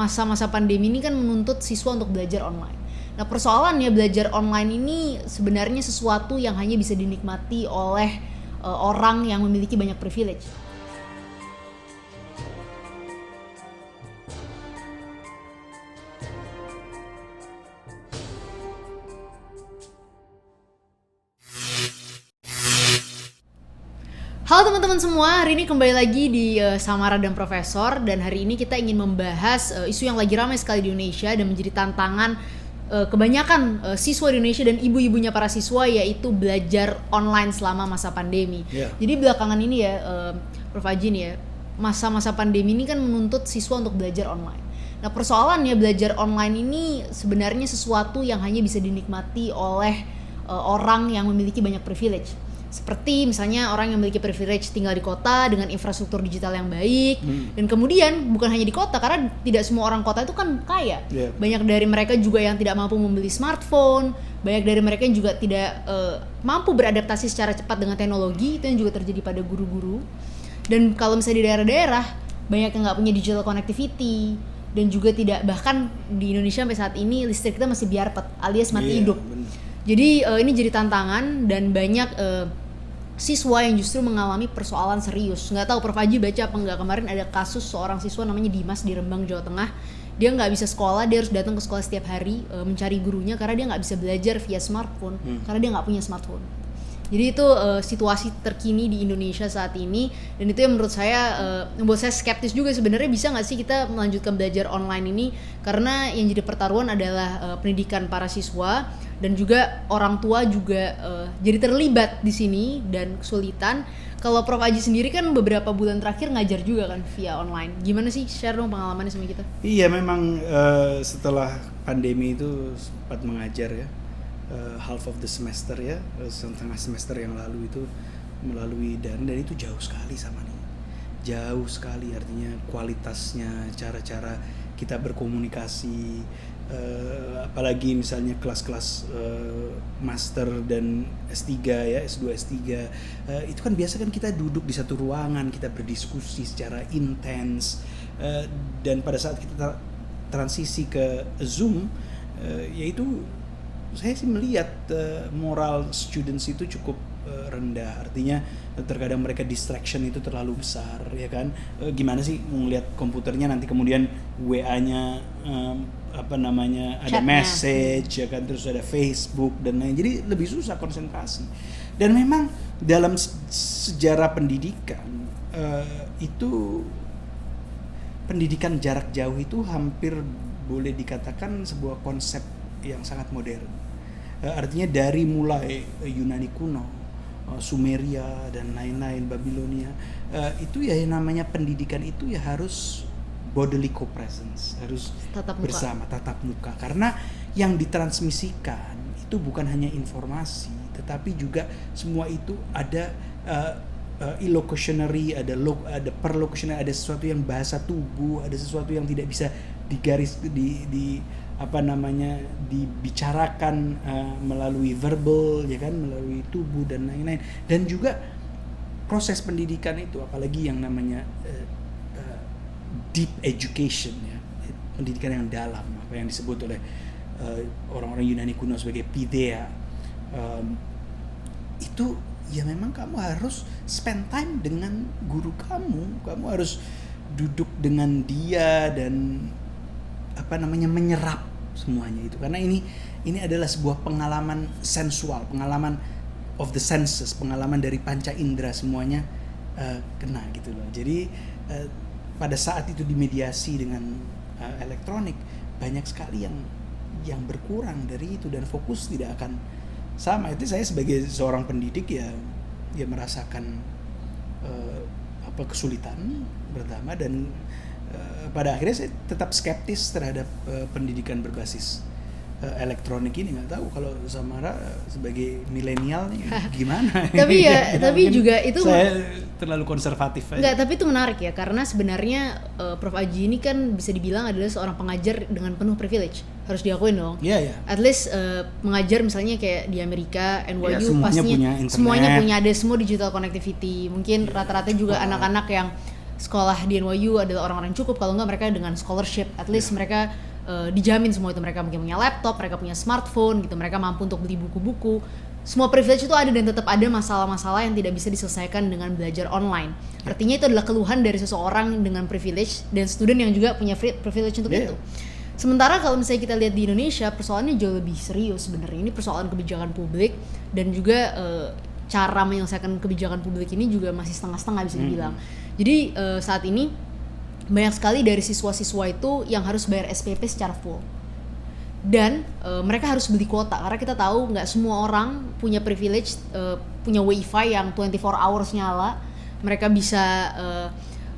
Masa-masa pandemi ini kan menuntut siswa untuk belajar online. Nah, persoalannya belajar online ini sebenarnya sesuatu yang hanya bisa dinikmati oleh orang yang memiliki banyak privilege. Halo teman-teman semua, hari ini kembali lagi di Samara dan Profesor. Dan hari ini kita ingin membahas isu yang lagi ramai sekali di Indonesia dan menjadi tantangan kebanyakan siswa di Indonesia dan ibu-ibunya para siswa, yaitu belajar online selama masa pandemi. Jadi belakangan ini ya, Prof. Haji nih ya, masa-masa pandemi ini kan menuntut siswa untuk belajar online. Nah, persoalannya belajar online ini sebenarnya sesuatu yang hanya bisa dinikmati oleh orang yang memiliki banyak privilege. Seperti misalnya orang yang memiliki privilege tinggal di kota dengan infrastruktur digital yang baik, dan kemudian bukan hanya di kota, karena tidak semua orang kota itu kan kaya. Banyak dari mereka juga yang tidak mampu membeli smartphone, banyak dari mereka yang juga tidak mampu beradaptasi secara cepat dengan teknologi. Itu yang juga terjadi pada guru-guru. Dan kalau misalnya di daerah-daerah banyak yang nggak punya digital connectivity, dan juga tidak, bahkan di Indonesia sampai saat ini listrik kita masih biarpet alias mati hidup. Jadi ini jadi tantangan, dan banyak siswa yang justru mengalami persoalan serius. Nggak tahu Prof. Haji baca apa nggak, kemarin ada kasus seorang siswa namanya Dimas di Rembang, Jawa Tengah. Dia nggak bisa sekolah, dia harus datang ke sekolah setiap hari mencari gurunya karena dia nggak bisa belajar via smartphone, karena dia nggak punya smartphone. Jadi itu situasi terkini di Indonesia saat ini, dan itu yang menurut saya membuat saya skeptis juga. Sebenarnya bisa nggak sih kita melanjutkan belajar online ini, karena yang jadi pertaruhan adalah pendidikan para siswa, dan juga orang tua juga jadi terlibat di sini dan kesulitan. Kalau Prof. Haji sendiri kan beberapa bulan terakhir ngajar juga kan via online. Gimana sih, share dong pengalamannya sama kita? Iya, memang setelah pandemi itu sempat mengajar ya. Half of the semester ya, setengah semester yang lalu itu melalui dan itu jauh sekali sama nih, jauh sekali, artinya kualitasnya, cara-cara kita berkomunikasi, apalagi misalnya kelas-kelas master dan S3 ya, S2, S3 itu kan biasa kan kita duduk di satu ruangan, kita berdiskusi secara intens, dan pada saat kita transisi ke Zoom, yaitu saya sih melihat moral students itu cukup rendah. Artinya terkadang mereka distraction itu terlalu besar, ya kan? Gimana sih melihat komputernya, nanti kemudian WA-nya ada chatnya, message ya kan, terus ada Facebook dan lain. Jadi lebih susah konsentrasi. Dan memang dalam sejarah pendidikan itu pendidikan jarak jauh itu hampir boleh dikatakan sebuah konsep yang sangat modern. Artinya dari mulai Yunani kuno, Sumeria dan lain-lain, Babilonia, itu ya yang namanya pendidikan itu ya harus bodily co-presence, harus bersama, tatap muka, karena yang ditransmisikan itu bukan hanya informasi, tetapi juga semua itu ada illocutionary, ada perlocutionary, ada sesuatu yang bahasa tubuh, ada sesuatu yang tidak bisa digaris dibicarakan melalui verbal, ya kan, melalui tubuh dan lain-lain. Dan juga proses pendidikan itu, apalagi yang namanya deep education ya, pendidikan yang dalam, apa yang disebut oleh orang-orang Yunani kuno sebagai paideia, itu ya memang kamu harus spend time dengan guru kamu harus duduk dengan dia dan menyerap semuanya itu, karena ini adalah sebuah pengalaman sensual, pengalaman of the senses, pengalaman dari panca indera, semuanya kena gitu loh. Jadi pada saat itu dimediasi dengan elektronik, banyak sekali yang berkurang dari itu, dan fokus tidak akan sama. Itu saya sebagai seorang pendidik ya merasakan kesulitan pertama, dan pada akhirnya saya tetap skeptis terhadap pendidikan berbasis elektronik ini. Nggak tahu kalau Samara sebagai milenial nih gimana. Tapi ya, tapi juga itu saya terlalu konservatif aja. Enggak, tapi itu menarik ya, karena sebenarnya Prof. Haji ini kan bisa dibilang adalah seorang pengajar dengan penuh privilege, harus diakuin dong. Iya. At least mengajar misalnya kayak di Amerika, NYU, semuanya pastinya punya internet, semuanya punya, ada semua digital connectivity. Mungkin rata-rata juga anak-anak yang sekolah di NYU adalah orang-orang yang cukup, kalau enggak mereka dengan scholarship, at least mereka dijamin semua itu, mereka mungkin punya laptop, mereka punya smartphone gitu, mereka mampu untuk beli buku-buku, semua privilege itu ada, dan tetap ada masalah-masalah yang tidak bisa diselesaikan dengan belajar online. Artinya itu adalah keluhan dari seseorang dengan privilege dan student yang juga punya privilege untuk itu. Sementara kalau misalnya kita lihat di Indonesia, persoalannya jauh lebih serius sebenarnya. Ini persoalan kebijakan publik dan juga cara menyelesaikan kebijakan publik ini juga masih setengah-setengah bisa dibilang. Jadi saat ini banyak sekali dari siswa-siswa itu yang harus bayar SPP secara full. Dan mereka harus beli kuota, karena kita tahu nggak semua orang punya privilege, punya wifi yang 24 hours nyala. Mereka bisa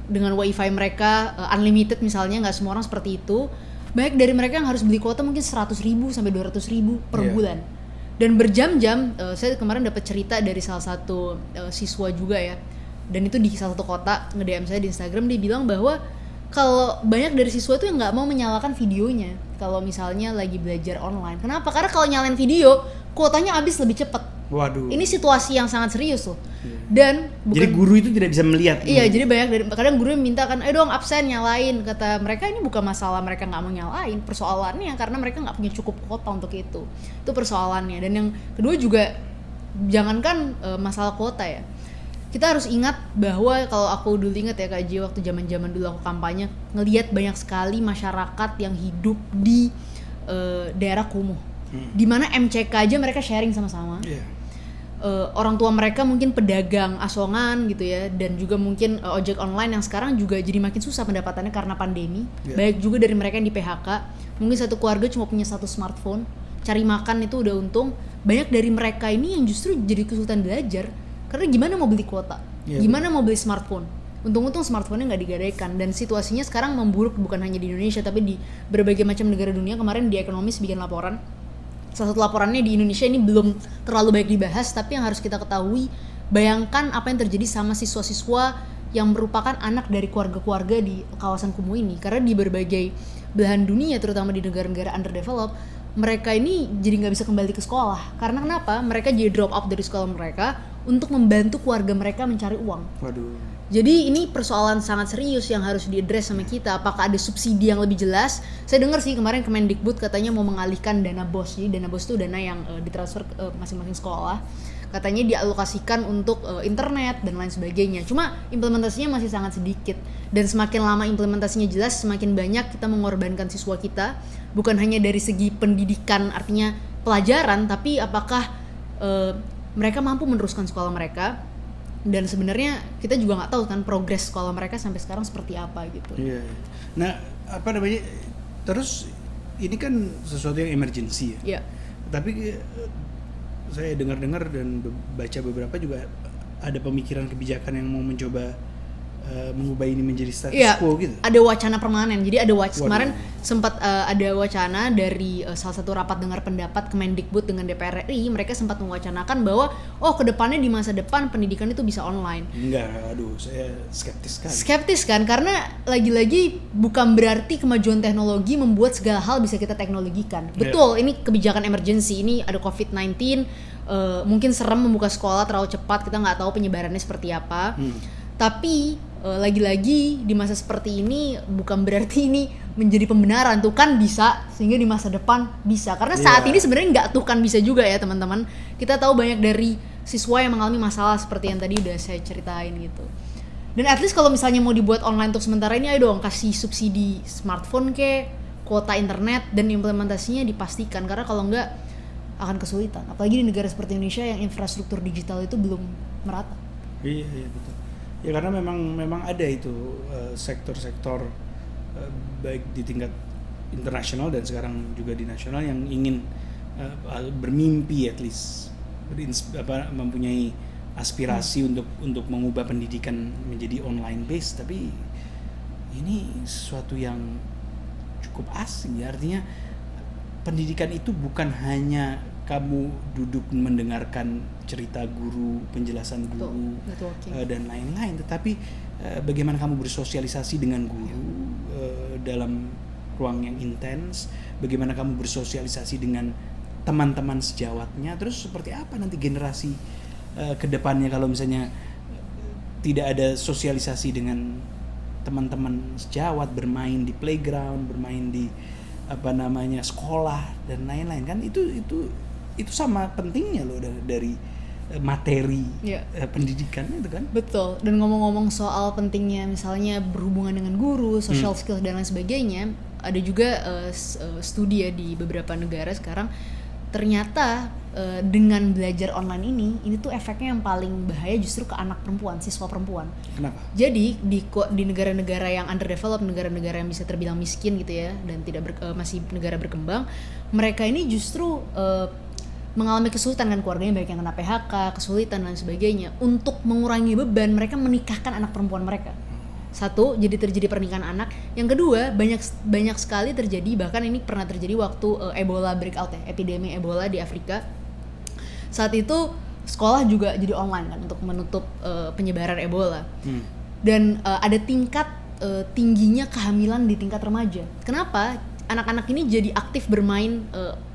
dengan wifi mereka unlimited misalnya, nggak semua orang seperti itu. Banyak dari mereka yang harus beli kuota mungkin 100.000 sampai 200.000 per bulan. Dan berjam-jam, saya kemarin dapat cerita dari salah satu siswa juga ya, dan itu di salah satu kota, nge-DM saya di Instagram, dia bilang bahwa kalau banyak dari siswa itu yang nggak mau menyalakan videonya kalau misalnya lagi belajar online. Kenapa? Karena kalau nyalain video, kuotanya habis lebih cepat. Waduh. Ini situasi yang sangat serius loh. Dan jadi guru itu tidak bisa melihat. Iya, jadi banyak dari kadang guru minta kan, ayo dong absen nyalain. Kata mereka ini bukan masalah mereka nggak mau nyalain, persoalannya karena mereka nggak punya cukup kuota untuk itu. Itu persoalannya. Dan yang kedua juga, jangankan masalah kuota ya. Kita harus ingat bahwa kalau aku dulu ingat ya Kak Ji, waktu zaman-zaman dulu aku kampanye, ngelihat banyak sekali masyarakat yang hidup di daerah kumuh, di mana MCK aja mereka sharing sama-sama. Orang tua mereka mungkin pedagang asongan gitu ya, dan juga mungkin ojek online yang sekarang juga jadi makin susah pendapatannya karena pandemi. Banyak juga dari mereka yang di PHK. Mungkin satu keluarga cuma punya satu smartphone, cari makan itu udah untung. Banyak dari mereka ini yang justru jadi kesulitan belajar. Karena gimana mau beli kuota, gimana mau beli smartphone. Untung-untung smartphone-nya nggak digadaikan. Dan situasinya sekarang memburuk bukan hanya di Indonesia, tapi di berbagai macam negara dunia. Kemarin di Economist bikin laporan, salah satu laporannya di Indonesia ini belum terlalu baik dibahas, tapi yang harus kita ketahui, bayangkan apa yang terjadi sama siswa-siswa yang merupakan anak dari keluarga-keluarga di kawasan kumuh ini. Karena di berbagai belahan dunia, terutama di negara-negara underdeveloped, mereka ini jadi nggak bisa kembali ke sekolah. Karena kenapa? Mereka jadi drop out dari sekolah mereka untuk membantu keluarga mereka mencari uang. Waduh. Jadi ini persoalan sangat serius yang harus diadres sama kita. Apakah ada subsidi yang lebih jelas? Saya dengar sih kemarin Kemendikbud katanya mau mengalihkan dana BOS. Jadi dana BOS itu dana yang ditransfer ke masing-masing sekolah. Katanya dialokasikan untuk internet dan lain sebagainya. Cuma implementasinya masih sangat sedikit. Dan semakin lama implementasinya jelas, semakin banyak kita mengorbankan siswa kita. Bukan hanya dari segi pendidikan, artinya pelajaran, tapi apakah mereka mampu meneruskan sekolah mereka. Dan sebenarnya kita juga nggak tahu kan progres sekolah mereka sampai sekarang seperti apa gitu. Iya. Nah, apa namanya? Terus ini kan sesuatu yang emergency ya. Iya. Tapi saya dengar-dengar dan baca beberapa juga ada pemikiran kebijakan yang mau mencoba mengubah ini menjadi status quo gitu. Ada wacana permanen. Jadi ada kemarin sempat ada wacana dari salah satu rapat dengar pendapat Kemendikbud dengan DPR RI, mereka sempat mewacanakan bahwa kedepannya di masa depan pendidikan itu bisa online. Enggak, aduh, saya skeptis sekali. Skeptis kan, karena lagi-lagi bukan berarti kemajuan teknologi membuat segala hal bisa kita teknologikan. Betul, ini kebijakan emergency, ini ada COVID-19, mungkin serem membuka sekolah terlalu cepat, kita nggak tahu penyebarannya seperti apa. Tapi lagi-lagi di masa seperti ini bukan berarti ini menjadi pembenaran, tuh kan bisa, sehingga di masa depan bisa. Karena saat ini sebenarnya nggak tuh kan bisa juga ya teman-teman. Kita tahu banyak dari siswa yang mengalami masalah seperti yang tadi udah saya ceritain gitu. Dan at least kalau misalnya mau dibuat online untuk sementara ini, ayo dong kasih subsidi smartphone ke, kuota internet, dan implementasinya dipastikan. Karena kalau nggak akan kesulitan. Apalagi di negara seperti Indonesia yang infrastruktur digital itu belum merata. Iya betul. Ya karena memang ada itu sektor-sektor baik di tingkat internasional dan sekarang juga di nasional yang ingin bermimpi at least mempunyai aspirasi untuk mengubah pendidikan menjadi online based, tapi ini sesuatu yang cukup asing ya. Artinya pendidikan itu bukan hanya kamu duduk mendengarkan cerita guru, penjelasan guru, dan lain-lain, tetapi bagaimana kamu bersosialisasi dengan guru dalam ruang yang intens, bagaimana kamu bersosialisasi dengan teman-teman sejawatnya, terus seperti apa nanti generasi kedepannya kalau misalnya tidak ada sosialisasi dengan teman-teman sejawat, bermain di playground, bermain di sekolah dan lain-lain kan, itu sama pentingnya loh dari materi pendidikan itu kan. Betul. Dan ngomong-ngomong soal pentingnya misalnya berhubungan dengan guru, social skills dan lain sebagainya, ada juga studi ya di beberapa negara sekarang, ternyata dengan belajar online ini tuh efeknya yang paling bahaya justru ke anak perempuan, siswa perempuan. Kenapa? Jadi di negara-negara yang underdeveloped, negara-negara yang bisa terbilang miskin gitu ya, dan tidak masih negara berkembang, mereka ini justru mengalami kesulitan kan, keluarganya banyak yang kena PHK, kesulitan dan sebagainya. Untuk mengurangi beban, mereka menikahkan anak perempuan mereka. Satu, jadi terjadi pernikahan anak. Yang kedua, banyak sekali terjadi, bahkan ini pernah terjadi waktu Ebola breakout ya, epidemi Ebola di Afrika. Saat itu sekolah juga jadi online kan untuk menutup penyebaran Ebola. Dan ada tingkat tingginya kehamilan di tingkat remaja. Kenapa? Anak-anak ini jadi aktif bermain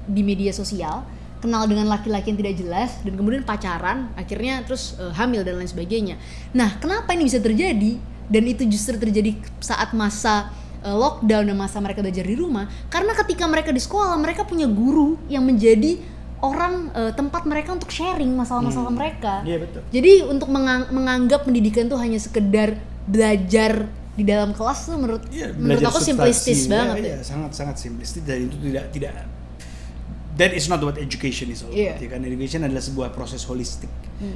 di media sosial, kenal dengan laki-laki yang tidak jelas, dan kemudian pacaran, akhirnya terus hamil dan lain sebagainya. Nah, kenapa ini bisa terjadi? Dan itu justru terjadi saat masa lockdown dan masa mereka belajar di rumah. Karena ketika mereka di sekolah, mereka punya guru yang menjadi orang tempat mereka untuk sharing masalah-masalah mereka. Iya, betul. Jadi untuk menganggap pendidikan itu hanya sekedar belajar di dalam kelas tuh menurut aku simplistis banget. Iya, sangat simplistis, dan itu tidak that is not what education is all about. Ya kan, education adalah sebuah proses holistik.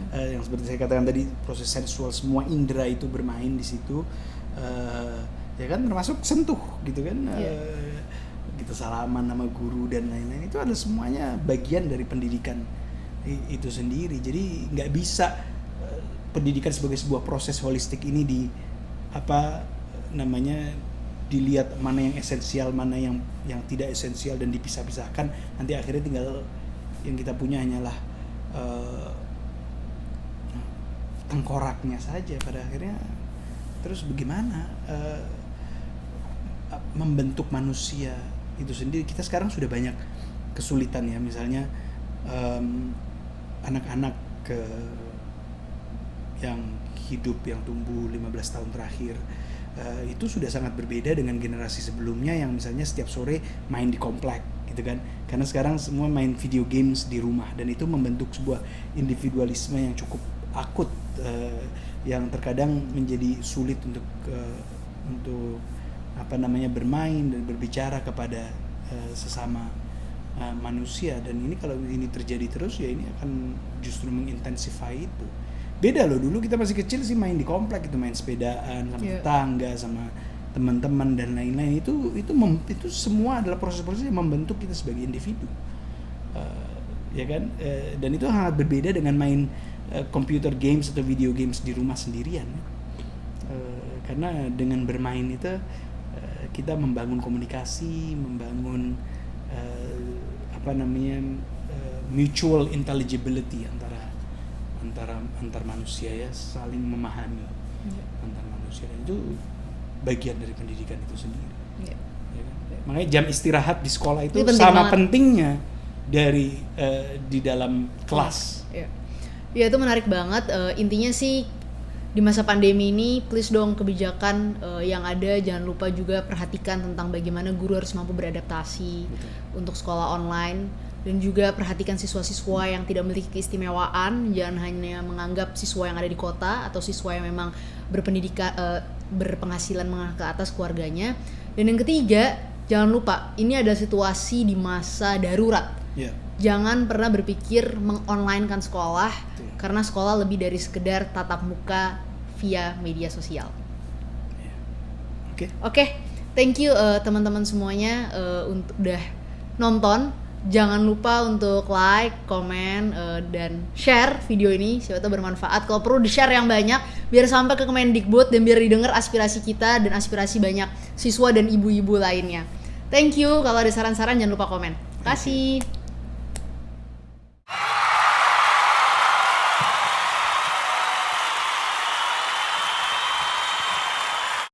Yang seperti saya katakan tadi, proses sensual, semua indera itu bermain di situ. Ya kan, termasuk sentuh gitu kan. Kita salaman sama guru dan lain-lain, itu adalah semuanya bagian dari pendidikan itu sendiri. Jadi nggak bisa pendidikan sebagai sebuah proses holistik ini dilihat mana yang esensial, mana yang tidak esensial, dan dipisah-pisahkan. Nanti akhirnya tinggal yang kita punya hanyalah tengkoraknya saja pada akhirnya. Terus bagaimana membentuk manusia itu sendiri? Kita sekarang sudah banyak kesulitan ya, misalnya anak-anak yang hidup, yang tumbuh 15 tahun terakhir, itu sudah sangat berbeda dengan generasi sebelumnya yang misalnya setiap sore main di komplek gitu kan. Karena sekarang semua main video games di rumah, dan itu membentuk sebuah individualisme yang cukup akut, yang terkadang menjadi sulit untuk bermain dan berbicara kepada sesama manusia. Dan ini kalau ini terjadi terus, ya ini akan justru mengintensify itu. Beda loh, dulu kita masih kecil sih main di komplek, itu main sepedaan sama tetangga, sama teman-teman dan lain-lain. Itu semua adalah proses-proses yang membentuk kita sebagai individu, ya kan. Dan itu sangat berbeda dengan main computer games atau video games di rumah sendirian. Karena dengan bermain itu kita membangun komunikasi, membangun mutual intelligibility antar manusia ya, saling memahami antar manusia, dan itu bagian dari pendidikan itu sendiri. Ya kan? Makanya jam istirahat di sekolah itu sama pentingnya dari di dalam kelas. Ya itu menarik banget. Intinya sih di masa pandemi ini, please dong kebijakan yang ada jangan lupa juga perhatikan tentang bagaimana guru harus mampu beradaptasi untuk sekolah online. Dan juga perhatikan siswa-siswa yang tidak memiliki keistimewaan. Jangan hanya menganggap siswa yang ada di kota atau siswa yang memang berpendidikan, berpenghasilan menengah ke atas keluarganya. Dan yang ketiga, jangan lupa ini adalah situasi di masa darurat. Jangan pernah berpikir mengonlinekan sekolah, karena sekolah lebih dari sekedar tatap muka via media sosial. Oke, thank you teman-teman semuanya untuk udah nonton. Jangan lupa untuk like, komen, dan share video ini, siapa tahu bermanfaat. Kalau perlu di-share yang banyak biar sampai ke Kemendikbud dan biar didengar aspirasi kita dan aspirasi banyak siswa dan ibu-ibu lainnya. Thank you. Kalau ada saran-saran jangan lupa komen. Terima kasih.